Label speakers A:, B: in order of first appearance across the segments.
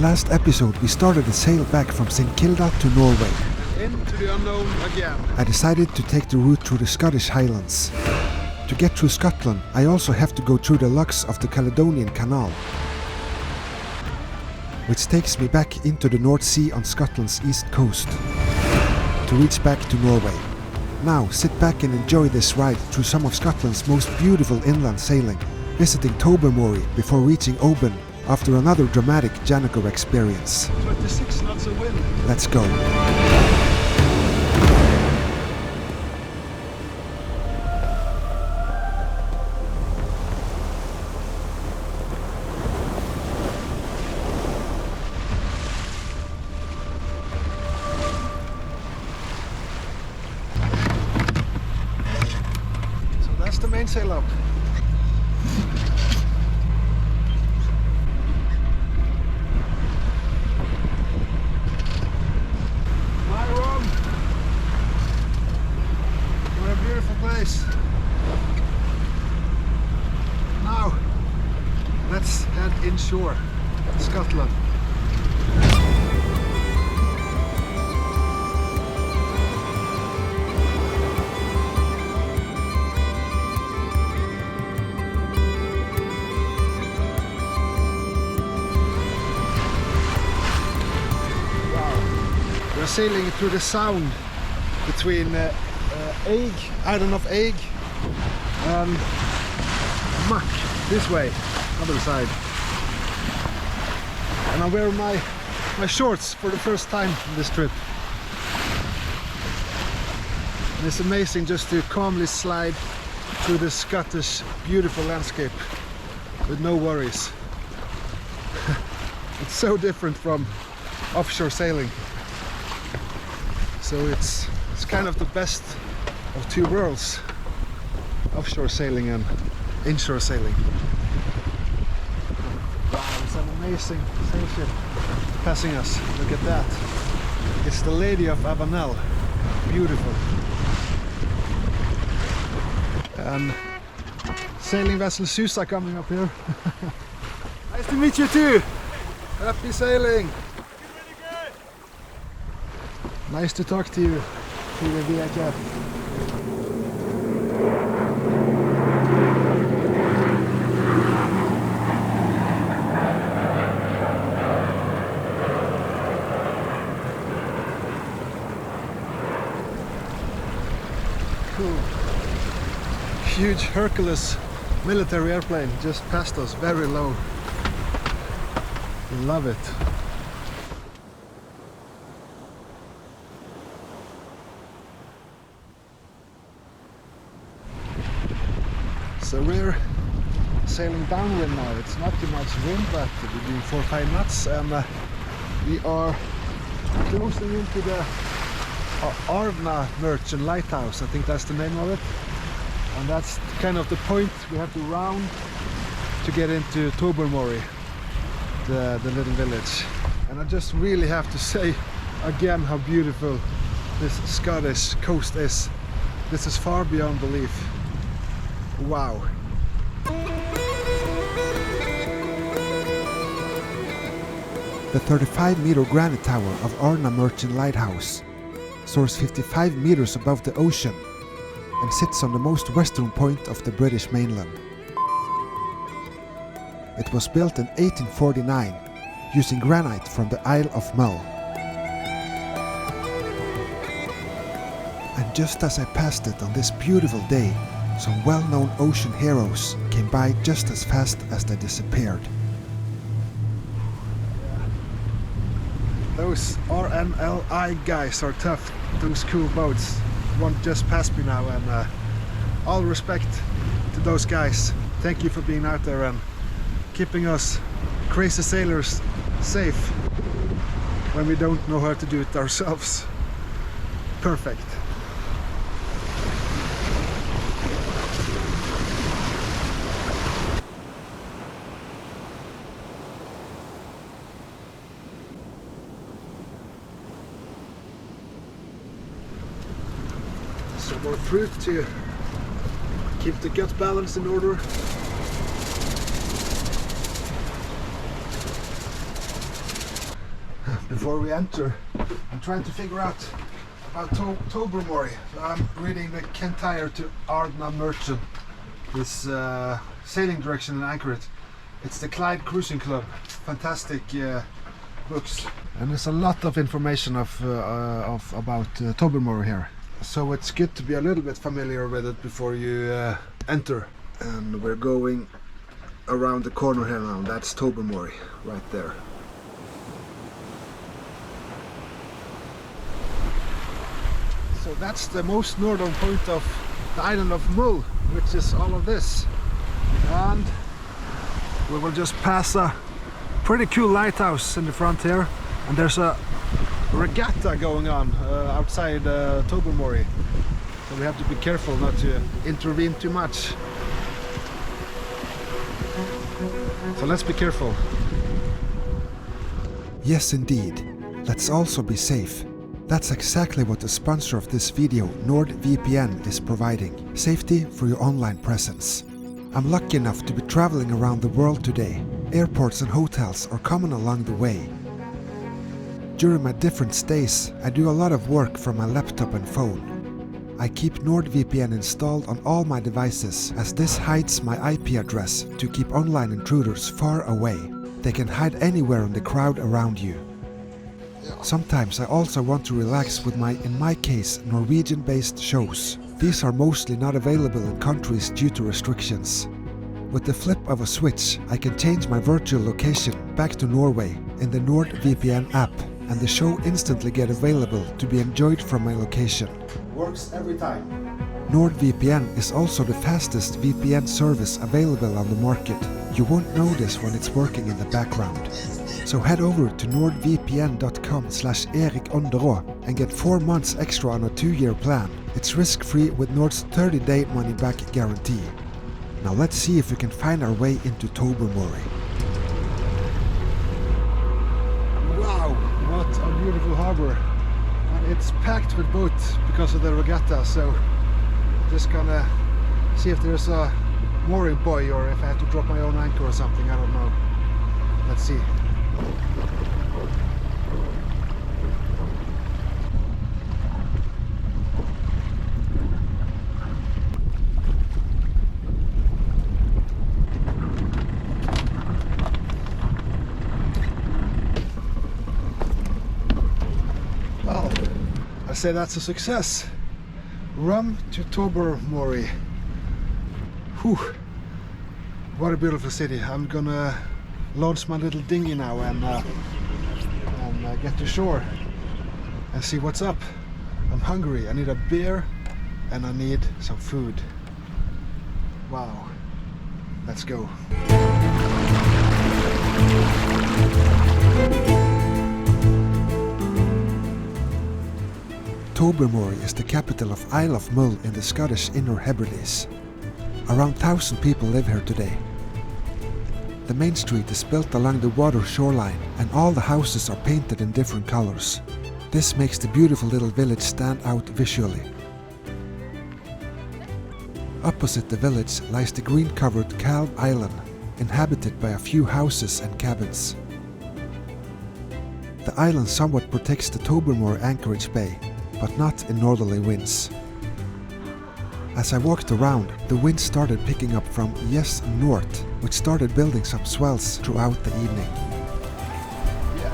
A: last episode we started a sail back from St. Kilda to Norway.
B: Into the unknown again.
A: I decided to take the route through the Scottish Highlands. To get through Scotland, I also have to go through the locks of the Caledonian Canal, which takes me back into the North Sea on Scotland's east coast, to reach back to Norway. Now sit back and enjoy this ride through some of Scotland's most beautiful inland sailing, visiting Tobermory before reaching Oban after another dramatic gennaker experience.
B: 26 knots of wind.
A: Let's go.
B: That's the mainsail up. My room. What a beautiful place. Now, let's head inshore, Scotland. We're sailing through the sound between Erik, Island of Erik, and Mull, this way, other side. And I'm wearing my shorts for the first time on this trip. And it's amazing just to calmly slide through the Scottish beautiful landscape with no worries. It's so different from offshore sailing. So it's kind of the best of two worlds, offshore sailing and inshore sailing. Wow, it's an amazing sail ship passing us. Look at that. It's the Lady of Oban. Beautiful. And sailing vessel Susa coming up here. Nice to meet you too. Happy sailing. Nice to talk to you, Peter VHF. Cool. Huge Hercules military airplane just passed us, very low. Love it. So we're sailing downwind now. It's not too much wind, but we're doing 4 or 5 knots, and we are closing into the Aanderaa Merchant Lighthouse. I think that's the name of it, and that's kind of the point we have to round to get into Tobermory, the little village. And I just really have to say again how beautiful this Scottish coast is. This is far beyond belief. Wow.
A: The 35-meter granite tower of Aanderaa Merchant Lighthouse soars 55 meters above the ocean and sits on the most western point of the British mainland. It was built in 1849 using granite from the Isle of Mull. And just as I passed it on this beautiful day, some well-known ocean heroes came by just as fast as they disappeared.
B: Those RNLI guys are tough, those cool boats. One just passed me now, and all respect to those guys. Thank you for being out there and keeping us crazy sailors safe when we don't know how to do it ourselves. Perfect. Some more fruit to keep the gut balance in order. before we enter. I'm trying to figure out about Tobermory. I'm reading the Kentire to Aanderaa Merchant, this sailing direction and anchorage. It's the Clyde Cruising Club. Fantastic books, and there's a lot of information about Tobermory here. So it's good to be a little bit familiar with it before you enter. And we're going around the corner here now. That's Tobermory right there. So that's the most northern point of the island of Mull, which is all of this. And we will just pass a pretty cool lighthouse in the front here, and there's a regatta going on outside Tobermory, so we have to be careful not to intervene too much. So let's be careful.
A: Yes, indeed. Let's also be safe. That's exactly what the sponsor of this video, NordVPN, is providing. Safety for your online presence. I'm lucky enough to be traveling around the world today. Airports and hotels are common along the way. During my different stays, I do a lot of work from my laptop and phone. I keep NordVPN installed on all my devices, as this hides my IP address to keep online intruders far away. They can hide anywhere in the crowd around you. Sometimes I also want to relax with in my case, Norwegian-based shows. These are mostly not available in countries due to restrictions. With the flip of a switch, I can change my virtual location back to Norway in the NordVPN app, and the show instantly get available to be enjoyed from my location.
B: Works every time.
A: NordVPN is also the fastest VPN service available on the market. You won't notice when it's working in the background. So head over to nordvpn.com/Erik Aanderaa and get 4 months extra on a 2-year plan. It's risk-free with Nord's 30-day money-back guarantee. Now let's see if we can find our way into Tobermory.
B: Wow, what a beautiful harbor. And it's packed with boats because of the regatta, so just gonna see if there's a mooring buoy or if I have to drop my own anchor or something, I don't know. Let's see. Well, I say that's a success. Rum to Tobermory. Whew. What a beautiful city. I'm gonna launch my little dinghy now and get to shore and see what's up. I'm hungry. I need a beer and I need some food. Wow. Let's go.
A: Tobermory is the capital of Isle of Mull in the Scottish Inner Hebrides. Around 1,000 people live here today. The main street is built along the water shoreline, and all the houses are painted in different colors. This makes the beautiful little village stand out visually. Opposite the village lies the green-covered Calve Island, inhabited by a few houses and cabins. The island somewhat protects the Tobermory anchorage bay, but not in northerly winds. As I walked around, the wind started picking up from north, which started building some swells throughout the evening.
B: Yeah.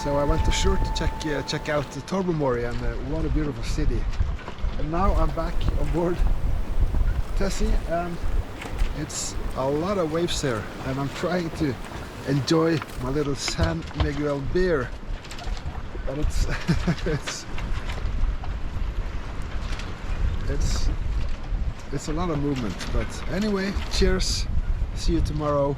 B: So I went ashore to check out the Tobermory, and what a beautiful city. And now I'm back on board Tessie, and it's a lot of waves there, and I'm trying to enjoy my little San Miguel beer, but it's a lot of movement. But anyway, cheers, see you tomorrow.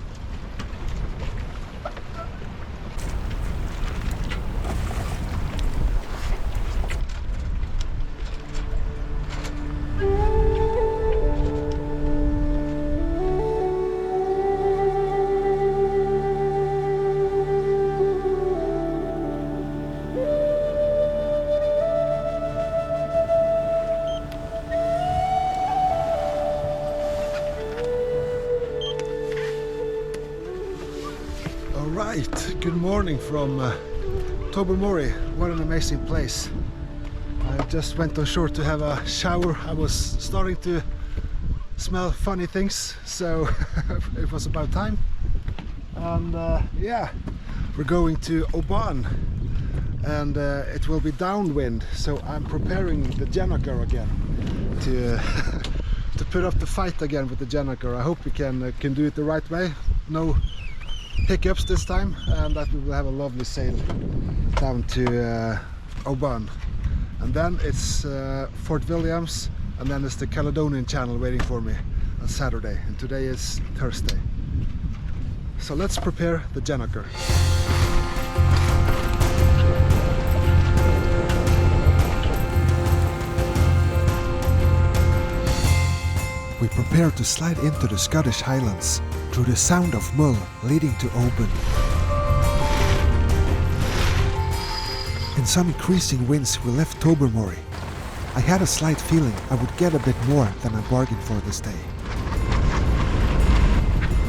B: Right, good morning from Tobermory, what an amazing place. I just went on shore to have a shower. I was starting to smell funny things, so it was about time. And yeah, we're going to Oban, and it will be downwind, so I'm preparing the gennaker again to to put up the fight again with the gennaker. I hope we can do it the right way, no hiccups this time, and that we will have a lovely sail down to Oban. And then it's Fort Williams, and then it's the Caledonian Channel waiting for me on Saturday, and today is Thursday. So let's prepare the gennaker.
A: We prepare to slide into the Scottish Highlands through the Sound of Mull leading to Oban. In some increasing winds we left Tobermory. I had a slight feeling I would get a bit more than I bargained for this day.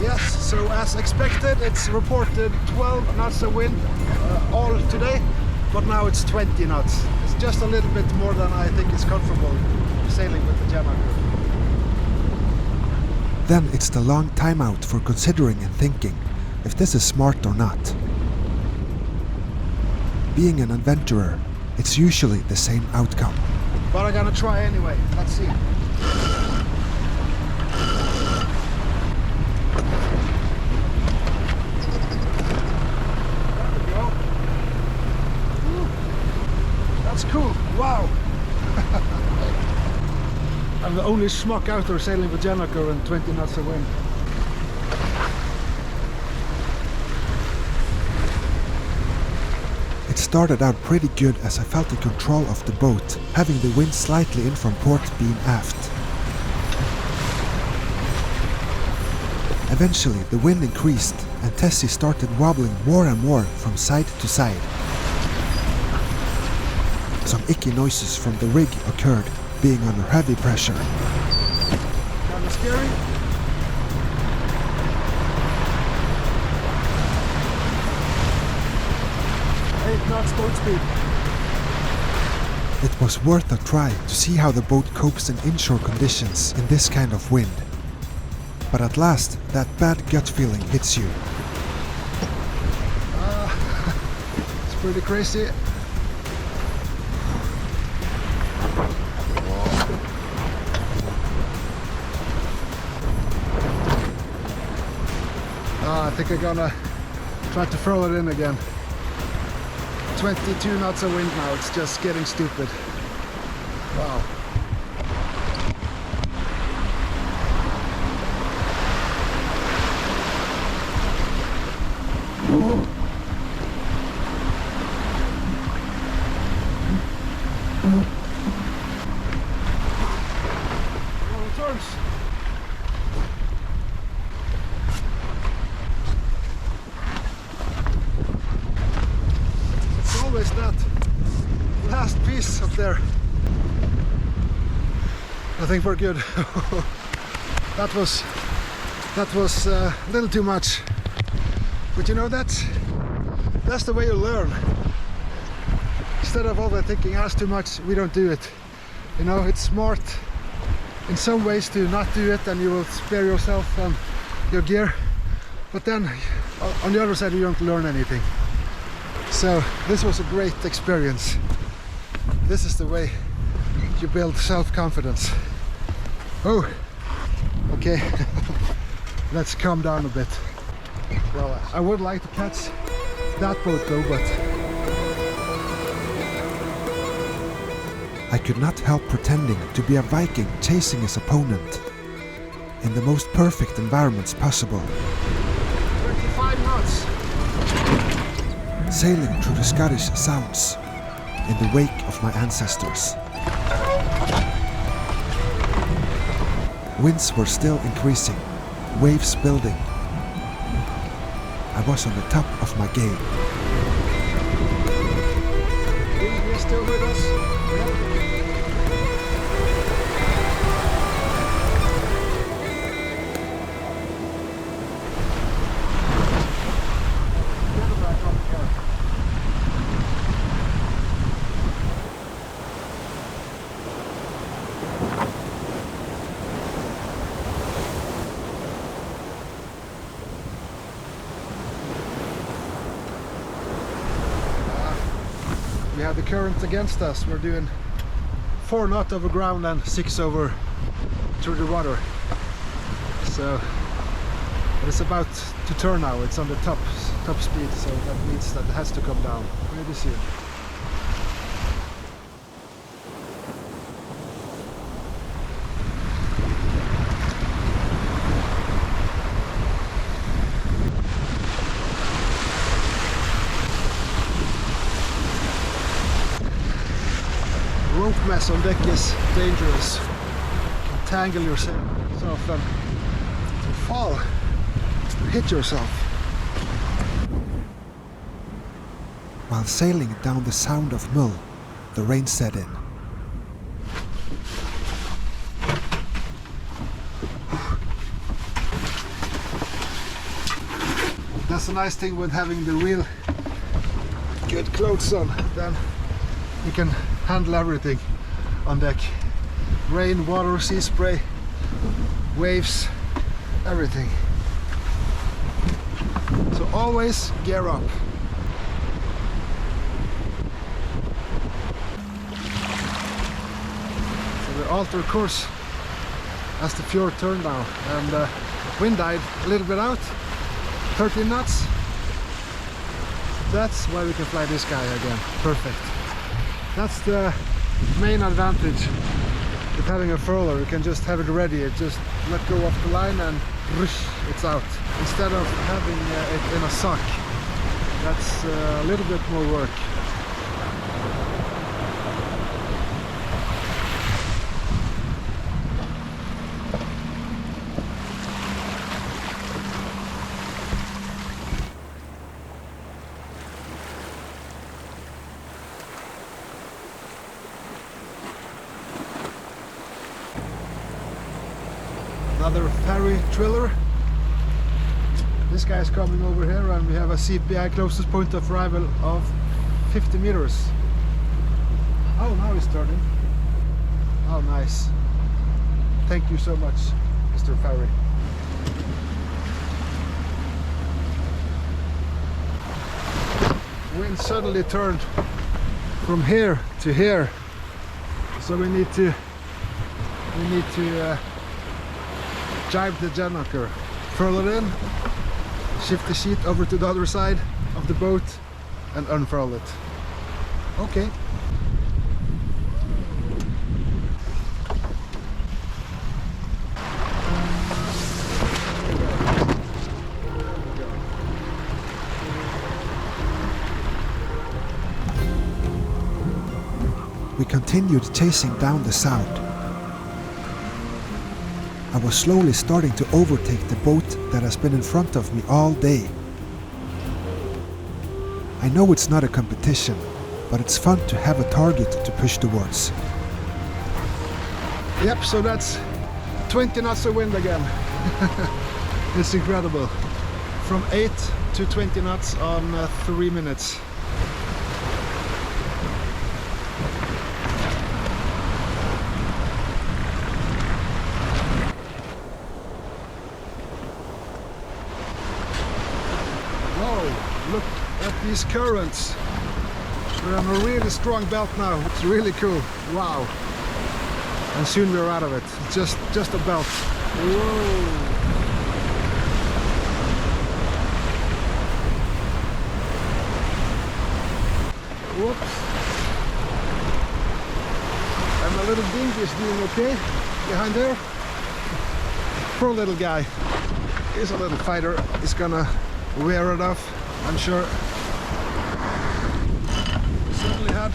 B: Yes, so as expected, it's reported 12 knots of wind all today, but now it's 20 knots. It's just a little bit more than I think is comfortable sailing with the gennaker.
A: Then it's the long time out for considering and thinking if this is smart or not. Being an adventurer, it's usually the same outcome.
B: But I'm gonna try anyway, let's see. There we go. Ooh, that's cool, wow. I'm the only schmuck out there sailing with gennaker and 20 knots of wind.
A: It started out pretty good as I felt in control of the boat, having the wind slightly in from port beam aft. Eventually the wind increased and Tessie started wobbling more and more from side to side. Some icky noises from the rig occurred, being under heavy pressure.
B: Kinda scary. Knots boat speed.
A: It was worth a try to see how the boat copes in inshore conditions in this kind of wind. But at last, that bad gut feeling hits you.
B: It's pretty crazy. I think I'm gonna try to throw it in again. 22 knots of wind now, it's just getting stupid. Wow. Turns. Always that last piece up there. I think we're good. that was a little too much, but you know, that's the way you learn. Instead of overthinking, that's too much, we don't do it. You know, it's smart in some ways to not do it, and you will spare yourself your gear, but then on the other side you don't learn anything. So this was a great experience. This is the way you build self-confidence. Oh, okay. Let's calm down a bit. Well, I would like to catch that boat though, but
A: I could not help pretending to be a Viking chasing his opponent in the most perfect environments possible.
B: 25 knots.
A: Sailing through the Scottish Sounds in the wake of my ancestors. Winds were still increasing, waves building. I was on the top of my game.
B: You're still with us? have the current against us. We're doing 4 knots over ground and 6 over through the water. So it's about to turn now. It's on the top speed, so that means that it has to come down pretty soon. Rope mess on deck is dangerous. You can tangle yourself and fall, hit yourself.
A: While sailing down the Sound of Mull, the rain set in.
B: That's a nice thing with having the real good clothes on. Then you can handle everything on deck. Rain, water, sea spray, waves, everything. So always gear up. So we alter course as the fjord turned now, and wind died a little bit out, 13 knots. That's why we can fly this guy again. Perfect. That's the main advantage with having a furler. You can just have it ready. It just let go off the line and whoosh, it's out. Instead of having it in a sock. That's a little bit more work. Another ferry triller. This guy is coming over here, and we have a CPI closest point of arrival of 50 meters. Oh, now he's turning. Oh, nice. Thank you so much, Mr. Ferry. Wind suddenly turned from here to here, so we need to jibe the gennaker, furl it in, shift the sheet over to the other side of the boat and unfurl it. Okay.
A: We continued chasing down the sound. I was slowly starting to overtake the boat that has been in front of me all day. I know it's not a competition, but it's fun to have a target to push towards.
B: Yep, so that's 20 knots of wind again. It's incredible. From 8 to 20 knots on 3 minutes. Look at these currents. We're on a really strong belt now. It's really cool. Wow. And soon we're out of it. Just a belt. Whoa. Whoops. And my little dinghy is doing okay behind there. Poor little guy. He's a little fighter. He's gonna wear it off, I'm sure. We suddenly had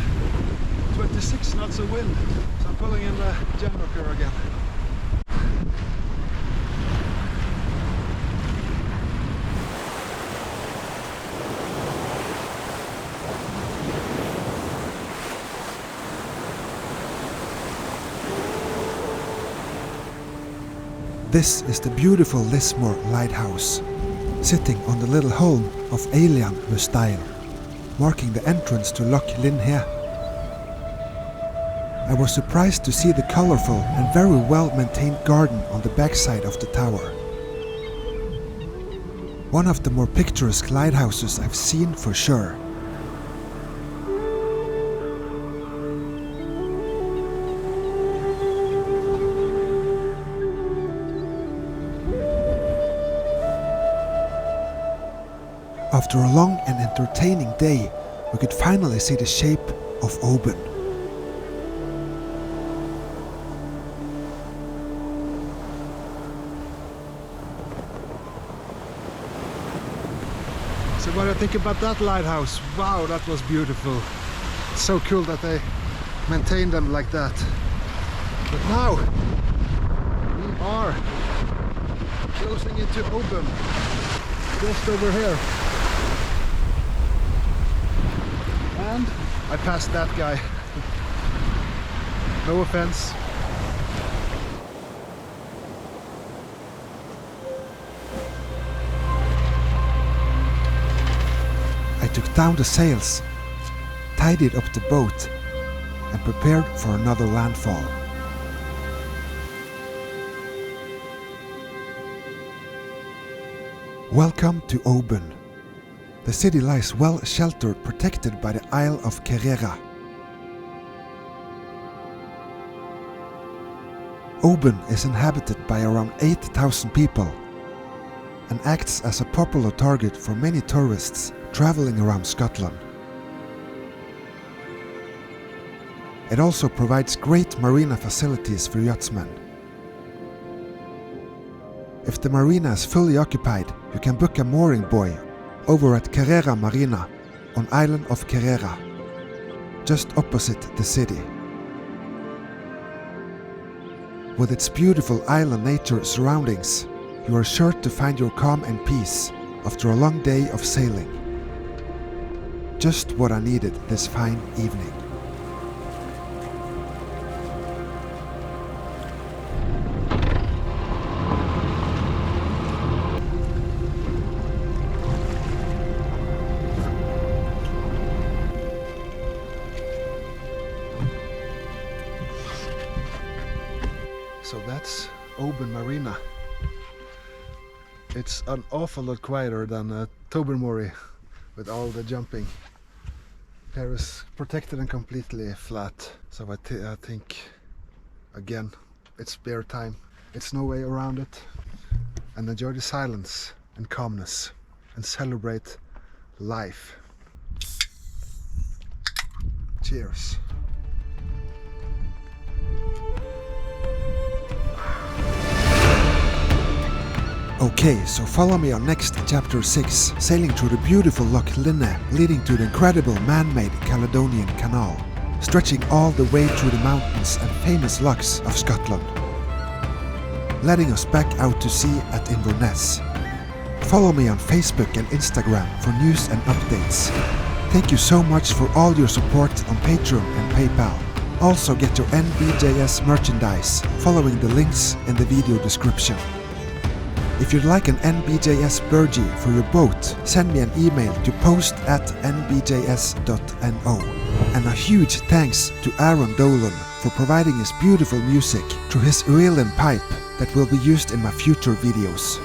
B: 26 knots of wind, so I'm pulling in the gennaker again.
A: This is the beautiful Lismore lighthouse, sitting on the little holm of Aanderaa, marking the entrance to Loch Linhe. I was surprised to see the colorful and very well maintained garden on the backside of the tower. One of the more picturesque lighthouses I've seen for sure. After a long and entertaining day, we could finally see the shape of Oban.
B: So what do you think about that lighthouse? Wow, that was beautiful. It's so cool that they maintain them like that. But now we are closing into Oban, just over here. And I passed that guy. No offense.
A: I took down the sails, tidied up the boat, and prepared for another landfall. Welcome to Oban. The city lies well sheltered, protected by the Isle of Kerera. Oban is inhabited by around 8,000 people and acts as a popular target for many tourists traveling around Scotland. It also provides great marina facilities for yachtsmen. If the marina is fully occupied, you can book a mooring buoy over at Kerera Marina on island of Kerera, just opposite the city. With its beautiful island nature surroundings, you are sure to find your calm and peace after a long day of sailing. Just what I needed this fine evening.
B: So that's Oban Marina. It's an awful lot quieter than Tobermory with all the jumping. Here is protected and completely flat. So I think, again, it's spare time. It's no way around it. And enjoy the silence and calmness and celebrate life. Cheers.
A: Okay, so follow me on next chapter 6, sailing through the beautiful Loch Linne, leading to the incredible man-made Caledonian Canal, stretching all the way through the mountains and famous lochs of Scotland, letting us back out to sea at Inverness. Follow me on Facebook and Instagram for news and updates. Thank you so much for all your support on Patreon and PayPal. Also get your NBJS merchandise following the links in the video description. If you'd like an NBJS burgee for your boat, send me an email to post@nbjs.no. And a huge thanks to Aaron Dolan for providing his beautiful music through his ukulele pipe that will be used in my future videos.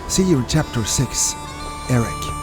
A: See you in chapter 6. Erik.